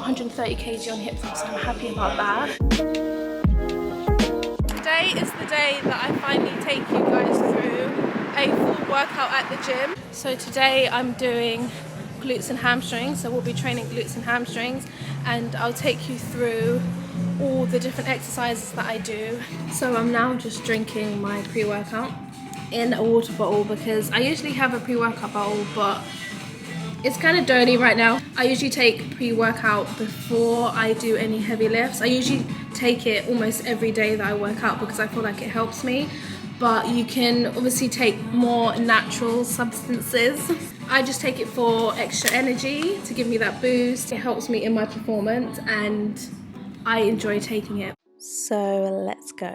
130 kg on hip thrust, so I'm happy about that. Today is the day that I finally take you guys through a full workout at the gym. So today I'm doing glutes and hamstrings, so we'll be training glutes and hamstrings, and I'll take you through all the different exercises that I do. So I'm now just drinking my pre-workout in a water bottle because I usually have a pre-workout bottle, but it's kind of dirty right now. I usually take pre-workout before I do any heavy lifts. I usually take it almost every day that I work out because I feel like it helps me, but you can obviously take more natural substances. I just take it for extra energy to give me that boost. It helps me in my performance and I enjoy taking it. So let's go.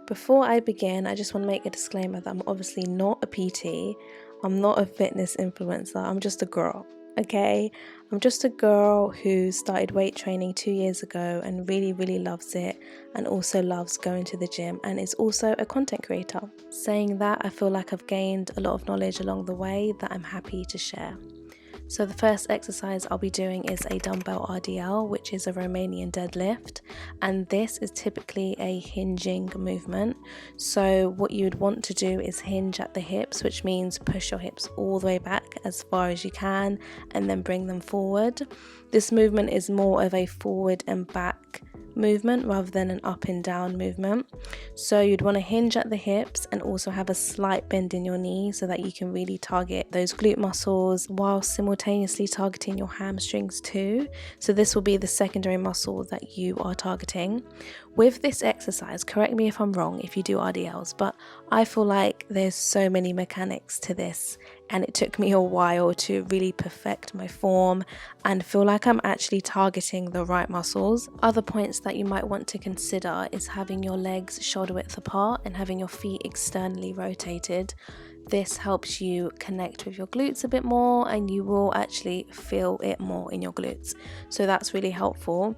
Before I begin, I just want to make a disclaimer that I'm obviously not a PT. I'm not a fitness influencer. I'm just a girl, okay? I'm just a girl who started weight training 2 years ago and really loves it, and also loves going to the gym, and is also a content creator. Saying that, I feel like I've gained a lot of knowledge along the way that I'm happy to share. So the first exercise I'll be doing is a dumbbell RDL, which is a Romanian deadlift, and this is typically a hinging movement. So what you would want to do is hinge at the hips, which means push your hips all the way back as far as you can and then bring them forward. This movement is more of a forward and back movement rather than an up and down movement. So you'd want to hinge at the hips and also have a slight bend in your knee so that you can really target those glute muscles while simultaneously targeting your hamstrings too. So this will be the secondary muscle that you are targeting. With this exercise, correct me if I'm wrong if you do RDLs, but I feel like there's so many mechanics to this, and it took me a while to really perfect my form and feel like I'm actually targeting the right muscles. Other points that you might want to consider is having your legs shoulder width apart and having your feet externally rotated. This helps you connect with your glutes a bit more, and you will actually feel it more in your glutes. So that's really helpful.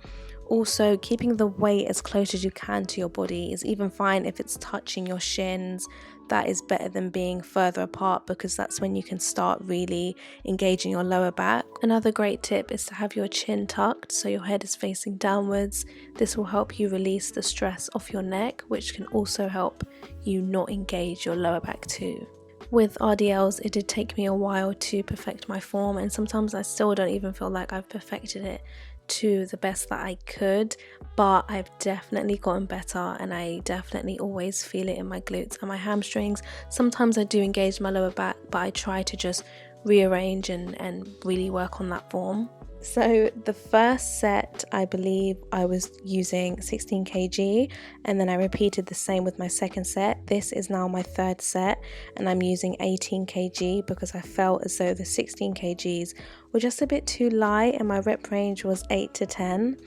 Also, keeping the weight as close as you can to your body is even fine if it's touching your shins. That is better than being further apart, because that's when you can start really engaging your lower back. Another great tip is to have your chin tucked so your head is facing downwards. This will help you release the stress off your neck, which can also help you not engage your lower back too. With RDLs, it did take me a while to perfect my form, and sometimes I still don't even feel like I've perfected it to the best that I could, but I've definitely gotten better, and I definitely always feel it in my glutes and my hamstrings. Sometimes I do engage my lower back, but I try to just rearrange and really work on that form. So the first set, I believe I was using 16 kg, and then I repeated the same with my second set. This is now my third set, and I'm using 18 kg because I felt as though the 16 kgs were just a bit too light, and my rep range was 8 to 10.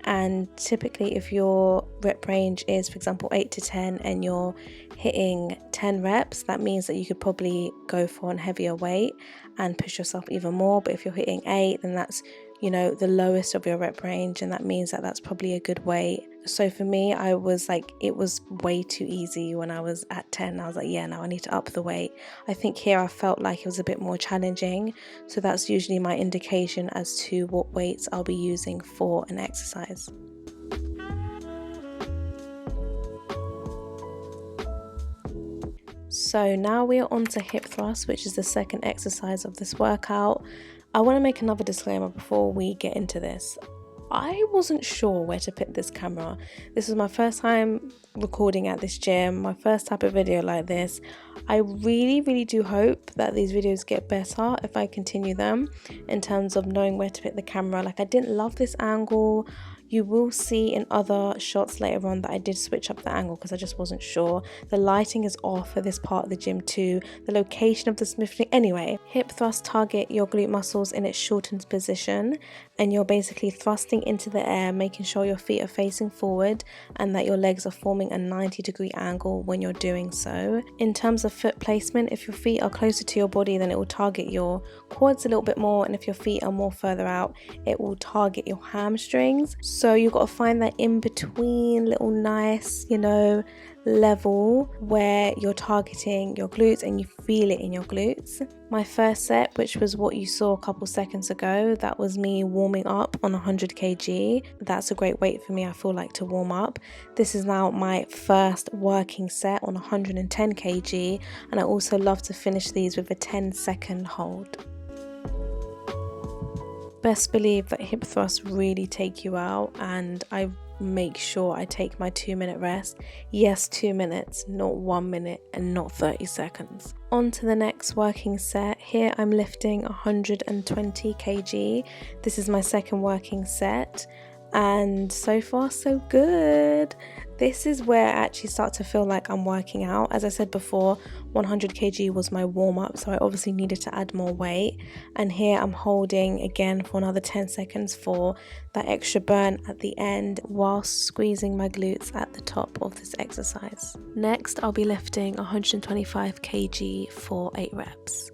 And typically if your rep range is, for example, 8 to 10 and you're hitting 10 reps, that means that you could probably go for a heavier weight and push yourself even more. But if you're hitting 8, then that's, the lowest of your rep range, and that means that that's probably a good weight. So for me, I was like, it was way too easy when I was at 10. I was like, yeah, now I need to up the weight. I think here I felt like it was a bit more challenging. So that's usually my indication as to what weights I'll be using for an exercise. So now we are on to hip thrust, which is the second exercise of this workout. I want to make another disclaimer before we get into this. I wasn't sure where to put this camera. This was my first time recording at this gym, my first type of video like this. I really do hope that these videos get better if I continue them in terms of knowing where to put the camera. Like, I didn't love this angle. You will see in other shots later on that I did switch up the angle because I just wasn't sure. The lighting is off for this part of the gym too. The location of the smithing. Anyway, hip thrust target your glute muscles in its shortened position, and you're basically thrusting into the air, making sure your feet are facing forward and that your legs are forming a 90-degree angle when you're doing so. In terms of foot placement, if your feet are closer to your body, then it will target your quads a little bit more, and if your feet are more further out, it will target your hamstrings. So you've got to find that in between little nice, level where you're targeting your glutes and you feel it in your glutes. My first set, which was what you saw a couple seconds ago, that was me warming up on 100 kg. That's a great weight for me, I feel like, to warm up. This is now my first working set on 110 kg, and I also love to finish these with a 10-second hold. Best believe that hip thrusts really take you out, and I make sure I take my 2-minute rest. Yes, 2 minutes, not 1 minute and not 30 seconds. On to the next working set. Here I'm lifting 120 kg. This is my second working set, and so far so good. This is where I actually start to feel like I'm working out. As I said before, 100 kg was my warm-up, so I obviously needed to add more weight. And here I'm holding again for another 10 seconds for that extra burn at the end, whilst squeezing my glutes at the top of this exercise. Next, I'll be lifting 125 kg for 8 reps.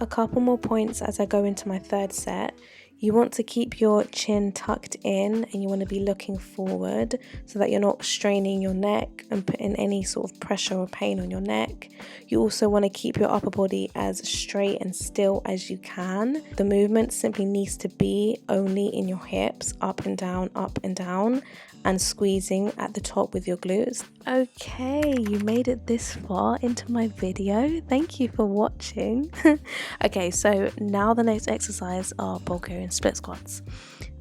A couple more points as I go into my third set. You want to keep your chin tucked in, and you want to be looking forward so that you're not straining your neck and putting any sort of pressure or pain on your neck. You also want to keep your upper body as straight and still as you can. The movement simply needs to be only in your hips, up and down, and squeezing at the top with your glutes. Okay, you made it this far into my video. Thank you for watching. Okay, so now the next exercise are Bulgarian split squats.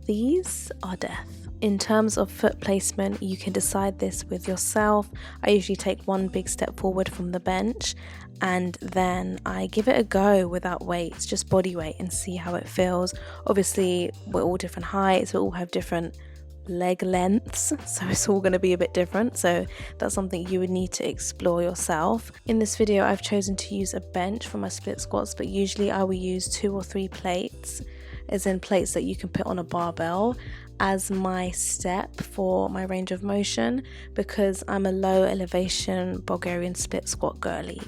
These are death. In terms of foot placement, you can decide this with yourself. I usually take one big step forward from the bench, and then I give it a go without weights, just body weight, and see how it feels. Obviously, we're all different heights, we all have different leg lengths, so it's all going to be a bit different, so that's something you would need to explore yourself. In this video I've chosen to use a bench for my split squats, but usually I will use 2 or 3 plates, as in plates that you can put on a barbell, as my step for my range of motion, because I'm a low elevation Bulgarian split squat girly.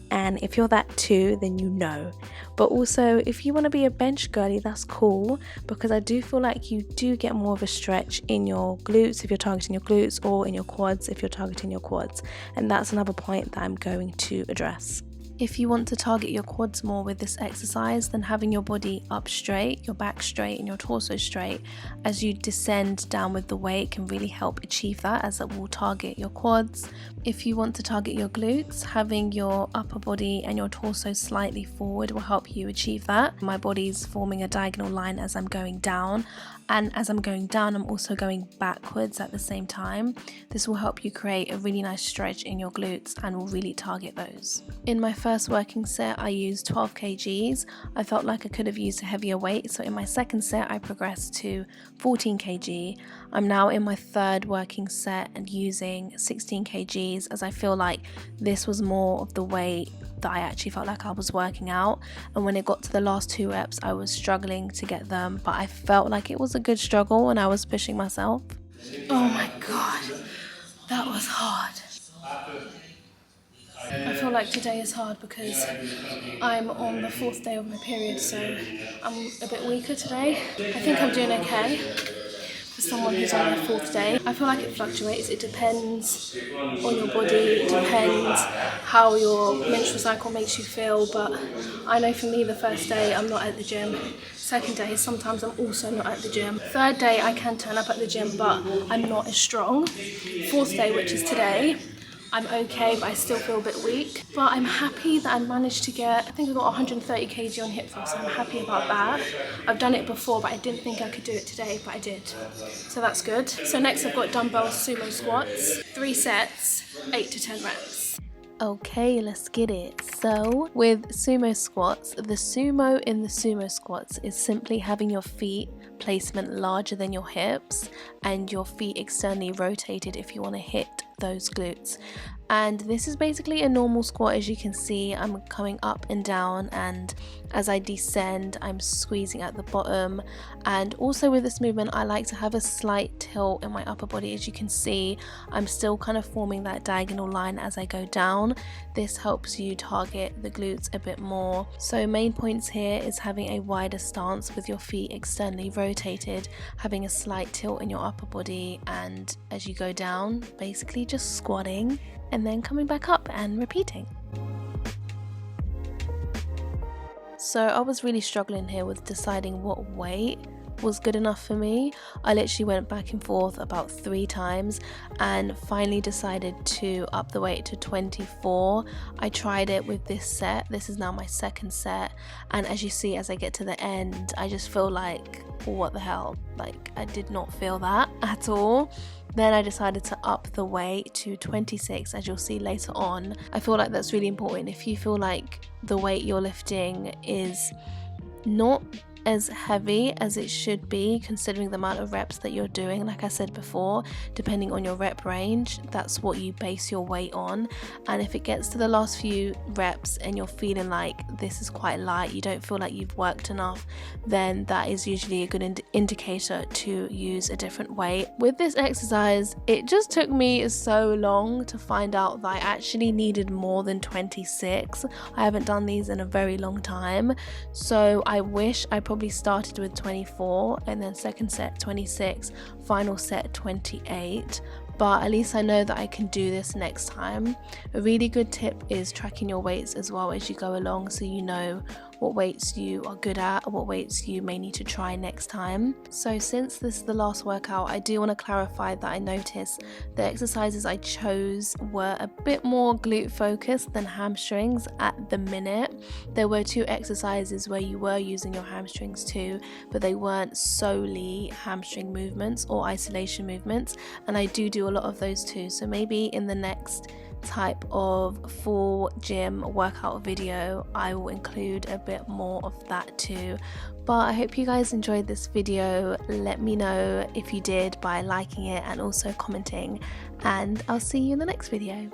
And if you're that too, then you know. But also, if you want to be a bench girly, that's cool, because I do feel like you do get more of a stretch in your glutes if you're targeting your glutes, or in your quads if you're targeting your quads. And that's another point that I'm going to address. If you want to target your quads more with this exercise, then having your body up straight, your back straight and your torso straight as you descend down with the weight can really help achieve that, as it will target your quads. If you want to target your glutes, having your upper body and your torso slightly forward will help you achieve that. My body's forming a diagonal line as I'm going down, and as I'm going down I'm also going backwards at the same time. This will help you create a really nice stretch in your glutes and will really target those. In my first working set I used 12 kgs. I felt like I could have used a heavier weight, so in my second set I progressed to 14 kg. I'm now in my third working set and using 16 kgs, as I feel like this was more of the weight that I actually felt like I was working out, and when it got to the last 2 reps I was struggling to get them, but I felt like it was a good struggle and I was pushing myself. Oh my god, that was hard. I feel like today is hard because I'm on the 4th day of my period, so I'm a bit weaker today. I think I'm doing okay for someone who's on their 4th day. I feel like it fluctuates. It depends on your body, it depends how your menstrual cycle makes you feel, but I know for me the first day I'm not at the gym. Second day sometimes I'm also not at the gym. Third day I can turn up at the gym, but I'm not as strong. 4th day, which is today, I'm okay, but I still feel a bit weak. But I'm happy that I managed to get, I think I got 130 kg on hip thrust, so I'm happy about that. I've done it before, but I didn't think I could do it today, but I did. So that's good. So next I've got dumbbell sumo squats, 3 sets, 8 to 10 reps. Okay, let's get it. So with sumo squats, the sumo in the sumo squats is simply having your feet placement larger than your hips and your feet externally rotated if you want to hit those glutes. And this is basically a normal squat. As you can see, I'm coming up and down, and as I descend I'm squeezing at the bottom. And also with this movement I like to have a slight tilt in my upper body. As you can see, I'm still kind of forming that diagonal line as I go down. This helps you target the glutes a bit more. So main points here is having a wider stance with your feet externally rotated, having a slight tilt in your upper body, and as you go down basically just squatting. and then coming back up and repeating. So I was really struggling here with deciding what weight was good enough for me. I literally went back and forth about 3 times and finally decided to up the weight to 24. I tried it with this set. This is now my second set, and as you see, as I get to the end, I just feel like, what the hell, like I did not feel that at all. Then I decided to up the weight to 26, as you'll see later on. I feel like that's really important. If you feel like the weight you're lifting is not as heavy as it should be, considering the amount of reps that you're doing, like I said before, depending on your rep range, that's what you base your weight on. And if it gets to the last few reps and you're feeling like this is quite light, you don't feel like you've worked enough, then that is usually a good indicator to use a different weight. With this exercise, it just took me so long to find out that I actually needed more than 26. I haven't done these in a very long time, so I wish I probably started with 24 and then second set 26, final set 28, but at least I know that I can do this next time. A really good tip is tracking your weights as well as you go along, so you know what weights you are good at or what weights you may need to try next time. So since this is the last workout, I do want to clarify that I noticed the exercises I chose were a bit more glute focused than hamstrings at the minute. There were 2 exercises where you were using your hamstrings too, but they weren't solely hamstring movements or isolation movements, and I do a lot of those too. So maybe in the next type of full gym workout video I will include a bit more of that too. But I hope you guys enjoyed this video. Let me know if you did by liking it and also commenting, and I'll see you in the next video.